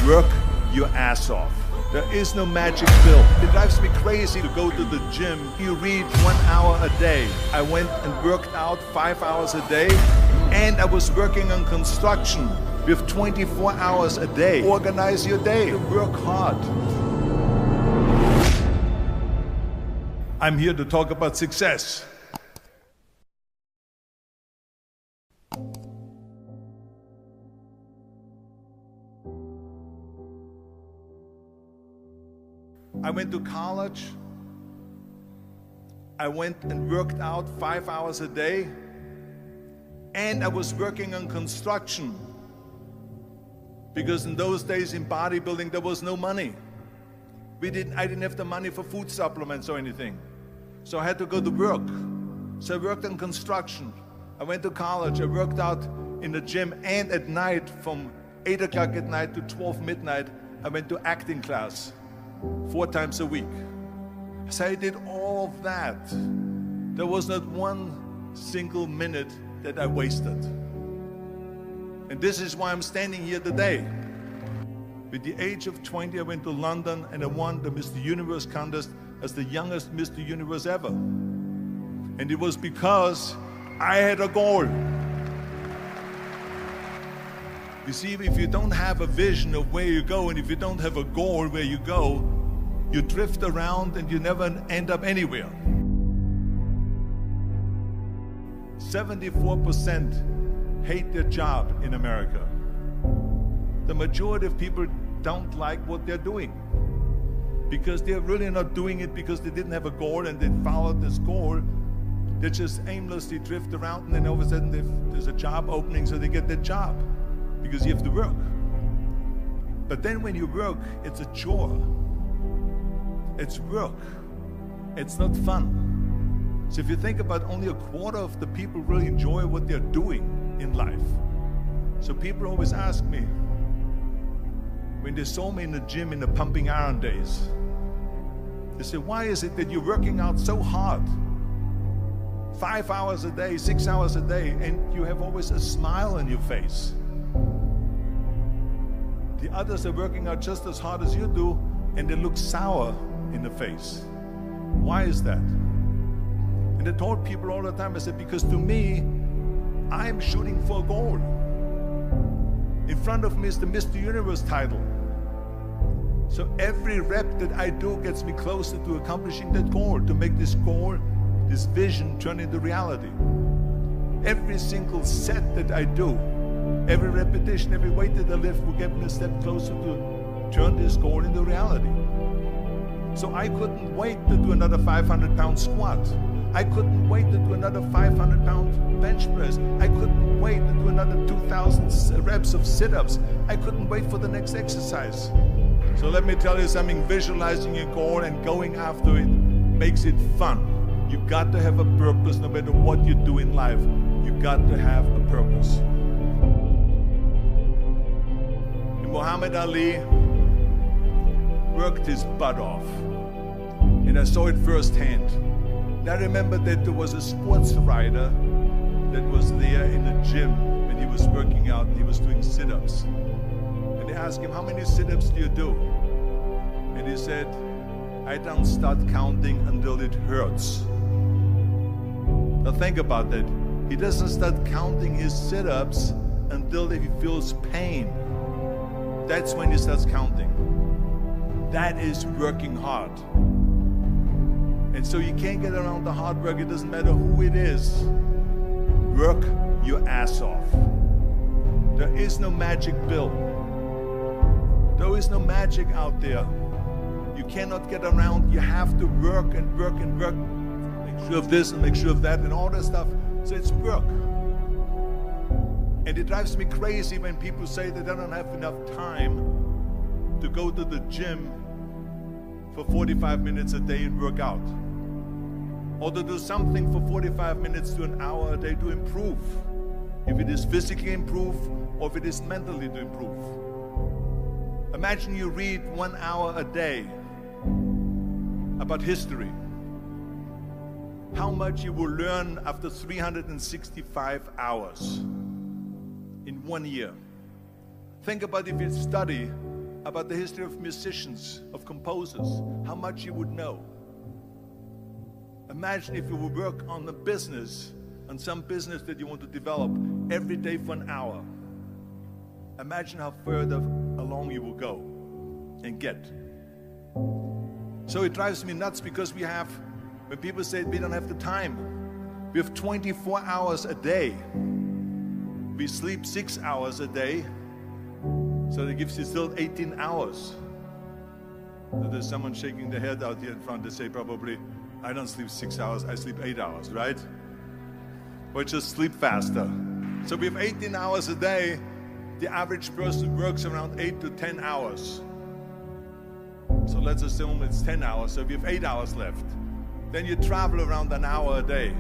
Work your ass off. There is no magic pill. It drives me crazy to go to the gym. You read 1 hour a day. I went and worked out 5 hours a day, and I was working on construction with 24 hours a day. Organize your day. Work hard. I'm here to talk about success. I went to college. I went and worked out 5 hours a day, and I was working on construction, because in those days in bodybuilding there was no money. I didn't have the money for food supplements or anything, so I had to go to work. So I worked on construction. I went to college. I worked out in the gym, and at night from 8 o'clock at night to 12 midnight I went to acting class 4 times a week. So I did all of that. There was not one single minute that I wasted. And this is why I'm standing here today. With the age of 20, I went to London and I won the Mr. Universe contest as the youngest Mr. Universe ever. And it was because I had a goal. You see, if you don't have a vision of where you go, and if you don't have a goal where you go, you drift around and you never end up anywhere. 74% hate their job in America. The majority of people don't like what they're doing, because they're really not doing it because they didn't have a goal and they followed this goal. They just aimlessly drift around, and then all of a sudden there's a job opening, so they get that job because you have to work. But then when you work, it's a chore. It's work. It's not fun. So if you think about, only a quarter of the people really enjoy what they're doing in life. So people always ask me, when they saw me in the gym in the pumping iron days, they say, why is it that you're working out so hard? 5 hours a day, 6 hours a day, and you have always a smile on your face. The others are working out just as hard as you do, and they look sour in the face. Why is that? And I told people all the time, I said, because to me, I'm shooting for a goal. In front of me is the Mr. Universe title. So every rep that I do gets me closer to accomplishing that goal, to make this goal, this vision, turn into reality. Every single set that I do, every repetition, every weight that I lift will get me a step closer to turn this goal into reality. So I couldn't wait to do another 500-pound squat. I couldn't wait to do another 500-pound bench press. I couldn't wait to do another 2,000 reps of sit-ups. I couldn't wait for the next exercise. So let me tell you something, visualizing your goal and going after it makes it fun. You got to have a purpose no matter what you do in life. You got to have a purpose. Muhammad Ali worked his butt off, and I saw it firsthand. And I remember that there was a sports writer that was there in the gym when he was working out and he was doing sit-ups. And they asked him, how many sit-ups do you do? And he said, I don't start counting until it hurts. Now think about that. He doesn't start counting his sit-ups until he feels pain. That's when he starts counting. That is working hard. And so you can't get around the hard work. It doesn't matter who it is. Work your ass off. There is no magic pill. There is no magic out there. You cannot get around. You have to work and work and work. Make sure of this and make sure of that and all that stuff. So it's work. And it drives me crazy when people say that they don't have enough time to go to the gym for 45 minutes a day and work out. Or to do something for 45 minutes to an hour a day to improve. If it is physically improve or if it is mentally to improve. Imagine you read 1 hour a day about history. How much you will learn after 365 hours in 1 year. Think about if you study about the history of musicians, of composers, how much you would know. Imagine if you would work on a business, on some business that you want to develop every day for an hour. Imagine how further along you will go and get. So it drives me nuts because when people say we don't have the time, we have 24 hours a day. We sleep 6 hours a day, so that gives you still 18 hours. So there's someone shaking their head out here in front. They say probably, I don't sleep 6 hours, I sleep 8 hours, right? Or just sleep faster. So we have 18 hours a day. The average person works around 8 to 10 hours. So let's assume it's 10 hours, so we have 8 hours left. Then you travel around an hour a day,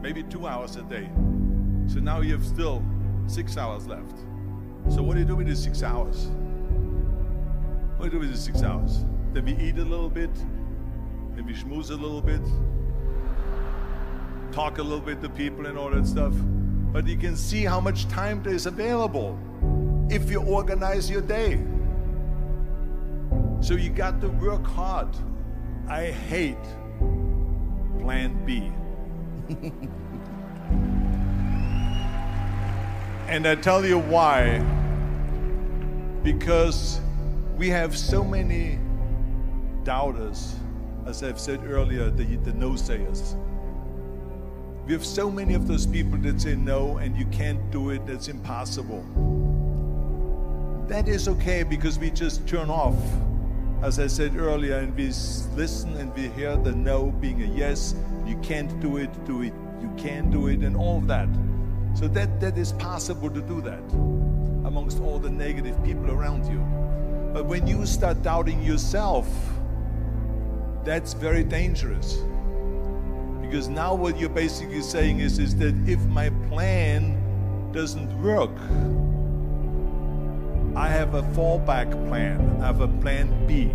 maybe 2 hours a day. So now you have still 6 hours left. So what do you do with these 6 hours? What do you do with these 6 hours? Then we eat a little bit, then we schmooze a little bit, talk a little bit to people and all that stuff. But you can see how much time there is available if you organize your day. So you got to work hard. I hate plan B. And I tell you why. Because we have so many doubters, as I've said earlier, the no-sayers. We have so many of those people that say no and you can't do it, that's impossible. That is okay because we just turn off, as I said earlier, and we listen and we hear the no being a yes. You can't do it, you can do it, and all of that. So that is possible to do that amongst all the negative people around you. But when you start doubting yourself, that's very dangerous. Because now what you're basically saying is that if my plan doesn't work, I have a fallback plan, I have a plan B.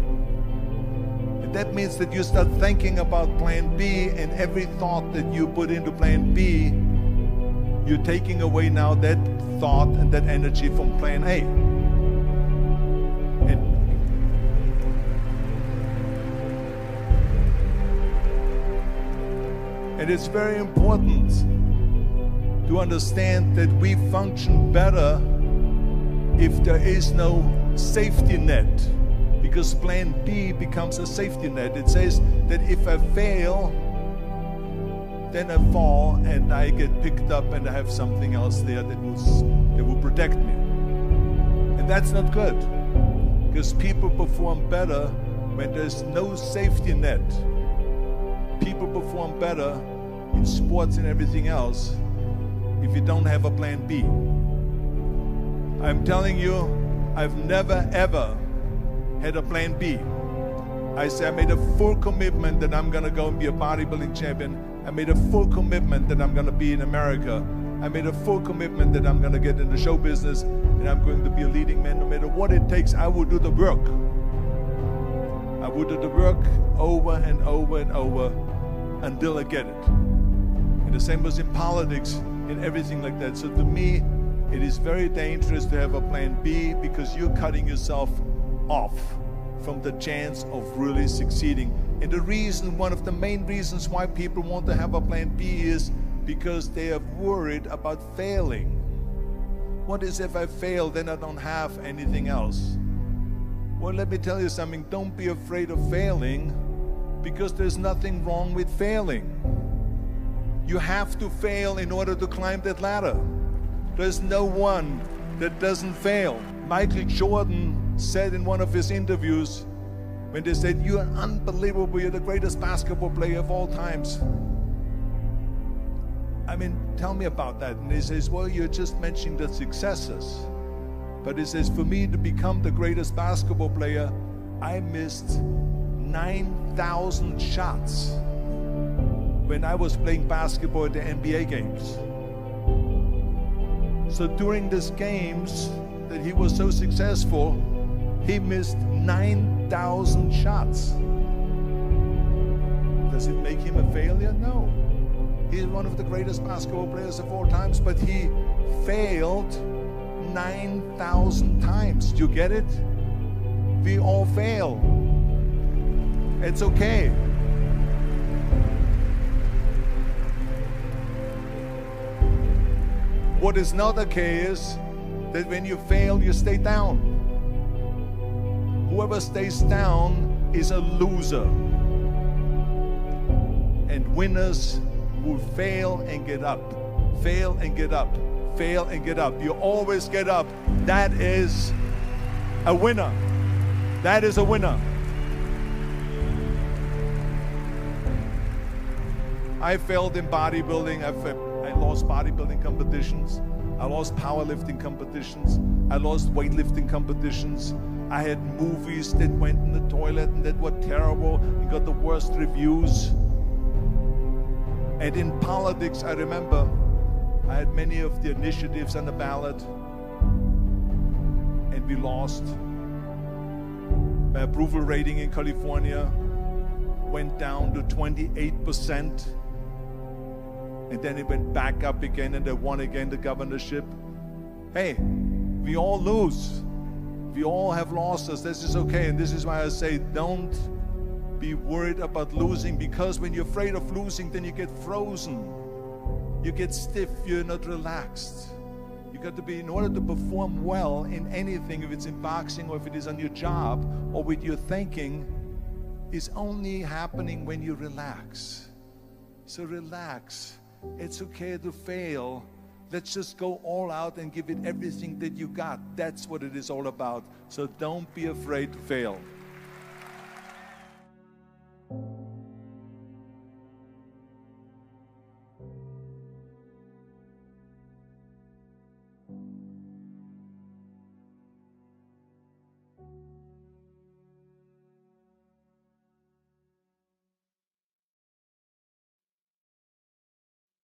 And that means that you start thinking about plan B, and every thought that you put into plan B, you're taking away now that thought and that energy from plan A. And it's very important to understand that we function better if there is no safety net, because plan B becomes a safety net. It says that if I fail, then I fall and I get picked up and I have something else there that will protect me. And that's not good, because people perform better when there's no safety net. People perform better in sports and everything else if you don't have a plan B. I'm telling you, I've never ever had a plan B. I made a full commitment that I'm gonna go and be a bodybuilding champion. I made a full commitment that I'm gonna be in America. I made a full commitment that I'm gonna get in the show business and I'm going to be a leading man. No matter what it takes, I will do the work. I will do the work over and over and over until I get it. And the same was in politics and everything like that. So to me, it is very dangerous to have a plan B, because you're cutting yourself off from the chance of really succeeding. And the reason, one of the main reasons why people want to have a plan B is because they are worried about failing. What is if I fail, then I don't have anything else? Well, let me tell you something. Don't be afraid of failing, because there's nothing wrong with failing. You have to fail in order to climb that ladder. There's no one that doesn't fail. Michael Jordan said in one of his interviews, when they said, "You're unbelievable, you're the greatest basketball player of all times." I mean, tell me about that. And he says, well, you're just mentioning the successes. But he says, for me to become the greatest basketball player, I missed 9,000 shots when I was playing basketball at the NBA games. So during these games that he was so successful, he missed 9,000 shots. Does it make him a failure? No. He's one of the greatest basketball players of all times, but he failed 9,000 times. Do you get it? We all fail. It's okay. What is not okay is that when you fail, you stay down. Whoever stays down is a loser. And winners will fail and get up, fail and get up, fail and get up. You always get up. That is a winner. That is a winner. I failed in bodybuilding. I lost bodybuilding competitions. I lost powerlifting competitions. I lost weightlifting competitions. I had movies that went in the toilet and that were terrible and got the worst reviews. And in politics, I remember I had many of the initiatives on the ballot, and we lost. My approval rating in California went down to 28%. And then it went back up again, and they won again the governorship. Hey, we all lose. We all have losses. This is okay. And this is why I say don't be worried about losing, because when you're afraid of losing, then you get frozen. You get stiff. You're not relaxed. You got to be, in order to perform well in anything, if it's in boxing or if it is on your job or with your thinking, is only happening when you relax. So relax. It's okay to fail. Let's just go all out and give it everything that you got. That's what it is all about. So don't be afraid to fail.